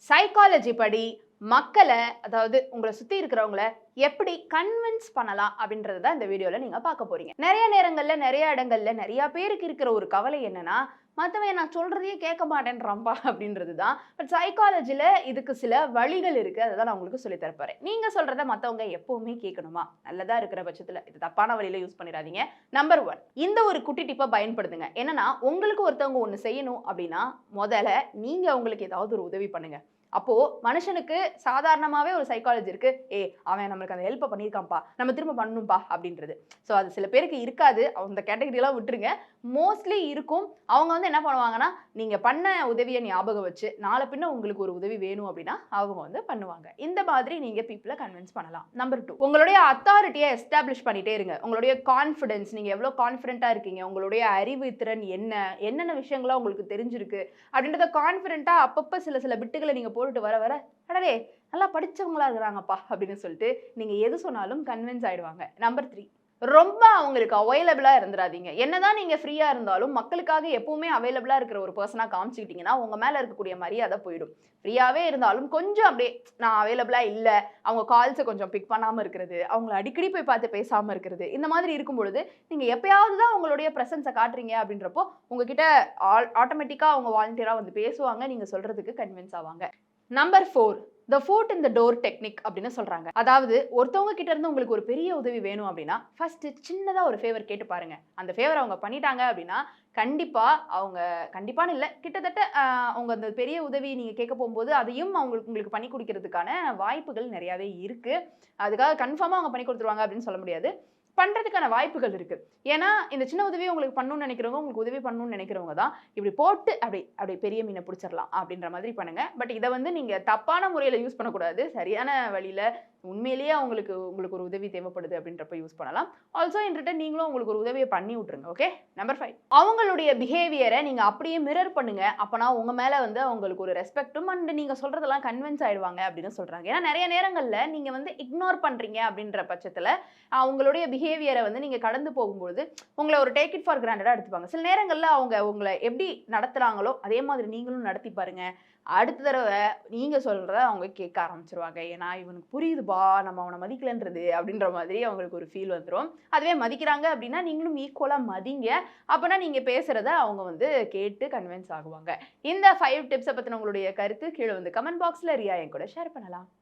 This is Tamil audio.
சைக்காலஜி படி மக்களை அதாவது உங்களை சுத்தி இருக்கிறவங்கள எப்படி கன்வின்ஸ் பண்ணலாம் அப்படின்றது தான் இந்த வீடியோல நீங்க பார்க்க போறீங்க. நிறைய நேரங்கள்ல நிறைய இடங்கள்ல நிறைய பேருக்கு இருக்கிற ஒரு கவலை என்னன்னா, மத்தவன் நான் சொல்றதையே கேட்க மாட்டேன்றான்பா அப்படின்றது தான். பட் சைக்காலஜில இதுக்கு சில வழிகள் இருக்கு. அதை தான் நான் உங்களுக்கு சொல்லி தரப்போறேன். நீங்க சொல்றத மத்தவங்க எப்பவுமே கேட்கணுமா? நல்லதா இருக்கிற பட்சத்துல இது தப்பான வழியில யூஸ் பண்ணிடாதீங்க. நம்பர் 1, இந்த ஒரு குட்டி டிப்பை பயன்படுத்துங்க. என்னன்னா, உங்களுக்கு ஒருத்தவங்க ஒண்ணு செய்யணும் அப்படின்னா முதல்ல நீங்க அவங்களுக்கு ஏதாவது ஒரு உதவி பண்ணுங்க. அப்போ மனுஷனுக்கு சாதாரணமாவே ஒரு சைக்காலஜி இருக்கு. அவன் நம்மளுக்கு அந்த ஹெல்ப் பண்ணியிருக்கான்ப்பா, நம்ம திரும்ப பண்ணணும்பா அப்படின்றது. ஸோ அது சில பேருக்கு இருக்காது. அந்த கேட்டகரியெல்லாம் விட்டுருங்க. மோஸ்ட்லி இருக்கும். அவங்க வந்து என்ன பண்ணுவாங்கன்னா, நீங்க பண்ண உதவியை ஞாபகம் வச்சு நாளை பின்ன உங்களுக்கு ஒரு உதவி வேணும் அப்படின்னா அவங்க வந்து பண்ணுவாங்க. இந்த மாதிரி நீங்க பீப்புளை கன்வின்ஸ் பண்ணலாம். நம்பர் 2, உங்களுடைய அத்தாரிட்டியை எஸ்டாப்ளிஷ் பண்ணிட்டே இருங்க. உங்களுடைய கான்ஃபிடன்ஸ், நீங்க எவ்வளவு கான்ஃபிடென்ட்டா இருக்கீங்க, உங்களுடைய அறிவு திறன் என்னென்ன விஷயங்களா உங்களுக்கு தெரிஞ்சிருக்கு அப்படின்றத கான்ஃபிடென்ட்டா அப்பப்ப சில சில பிட்டுகளை நீங்க போட்டுட்டு வர வர அடடே நல்லா படிச்சவங்களா இருக்கிறாங்கப்பா அப்படின்னு சொல்லிட்டு நீங்க எது சொன்னாலும் கன்வின்ஸ் ஆயிடுவாங்க. நம்பர் 3, ரொம்ப அவங்களுக்கு அவைலபிளா இருந்துடாதீங்க. என்னதான் நீங்க ஃப்ரீயா இருந்தாலும் மக்களுக்காக எப்பவுமே அவைலபிளா இருக்கிற ஒரு பர்சனா காமிச்சுக்கிட்டீங்கன்னா உங்க மேல இருக்கக்கூடிய மரியாதை போயிடும். ஃப்ரீயாவே இருந்தாலும் கொஞ்சம் அப்படியே நான் அவைலபிளா இல்ல, அவங்க கால்ஸை கொஞ்சம் பிக் பண்ணாம இருக்கிறது, அவங்களை அடிக்கடி போய் பார்த்து பேசாம இருக்கிறது, இந்த மாதிரி இருக்கும் பொழுது நீங்க எப்பயாவது தான் உங்களுடைய பிரசன்ஸை காட்டுறீங்க அப்படின்றப்போ உங்ககிட்ட ஆட்டோமேட்டிக்கா அவங்க வாலண்டியரா வந்து பேசுவாங்க, நீங்க சொல்றதுக்கு கன்வின்ஸ் ஆவாங்க. Number 4, the foot in the door technique அப்படின்னு சொல்றாங்க. அதாவது ஒருத்தவங்க கிட்ட இருந்து உங்களுக்கு ஒரு பெரிய உதவி வேணும் அப்படின்னா ஃபர்ஸ்ட் சின்னதா ஒரு ஃபேவர் கேட்டு பாருங்க. அந்த ஃபேவர் அவங்க பண்ணிட்டாங்க அப்படின்னா கண்டிப்பா அவங்க கண்டிப்பான்னு இல்லை, கிட்டத்தட்ட அவங்க அந்த பெரிய உதவி நீங்க கேட்க போகும்போது அதையும் உங்களுக்கு பண்ணி கொடுக்கறதுக்கான வாய்ப்புகள் நிறையவே இருக்கு. அதுக்காக கன்ஃபார்மா அவங்க பண்ணி கொடுத்துருவாங்க அப்படின்னு சொல்ல முடியாது. பண்றதுக்கான வாய்ப்புகள் இருக்கு. ஏன்னா இந்த சின்ன உதவியை உங்களுக்கு பண்ணணும்னு நினைக்கிறவங்க, உங்களுக்கு உதவி பண்ணணும்னு நினைக்கிறவங்க தான் இப்படி போட்டு அப்படி பெரிய மீனை பிடிச்சிடலாம் அப்படின்ற மாதிரி பண்ணுங்க. பட் இதை வந்து நீங்க தப்பான முறையில யூஸ் பண்ணக்கூடாது. சரியான வழியில உண்மையிலேயே உங்களுக்கு ஒரு உதவி தேவைப்படுது அப்படின்றப்ப யூஸ் பண்ணலாம். ஆல்சோ இன் ரிட்டன் நீங்களும் உங்களுக்கு ஒரு உதவியை பண்ணி விட்டுருங்க. ஓகே. நம்பர் 5, அவங்களுடைய பிஹேவியரை நீங்க அப்படியே மிரர் பண்ணுங்க. அப்பனா உங்க மேல வந்து அவங்களுக்கு ஒரு ரெஸ்பெக்டும் அண்ட் நீங்க சொல்றதெல்லாம் கன்வின்ஸ் ஆயிடுவாங்க அப்படின்னு சொல்றாங்க. ஏன்னா நிறைய நேரங்கள்ல நீங்க வந்து இக்னோர் பண்றீங்க அப்படின்ற பட்சத்துல அவங்களுடைய பிஹேவியரை வந்து நீங்க கடந்து போகும்போது உங்களை ஒரு டேக் இட் ஃபார் கிராண்டடா எடுத்துப்பாங்க. சில நேரங்கள்ல அவங்க உங்களை எப்படி நடத்துறாங்களோ அதே மாதிரி நீங்களும் நடத்தி பாருங்க. அடுத்த தடவை நீங்க சொல்றத அவங்க கேட்க ஆரம்பிச்சிருவாங்க. ஏன்னா இவனுக்கு புரியுதுப்பா நம்ம அவனை மதிக்கலன்றது அப்படின்ற மாதிரி அவங்களுக்கு ஒரு ஃபீல் வந்துடும். அதுவே மதிக்கிறாங்க அப்படின்னா நீங்களும் ஈக்குவலா மதிங்க. அப்பனா நீங்க பேசுறத அவங்க வந்து கேட்டு கன்வின்ஸ் ஆகுவாங்க. இந்த 5 டிப்ஸை பத்தின உங்களுடைய கருத்து கீழே வந்து கமெண்ட் பாக்ஸ்ல ரியா என் கூட ஷேர் பண்ணலாம்.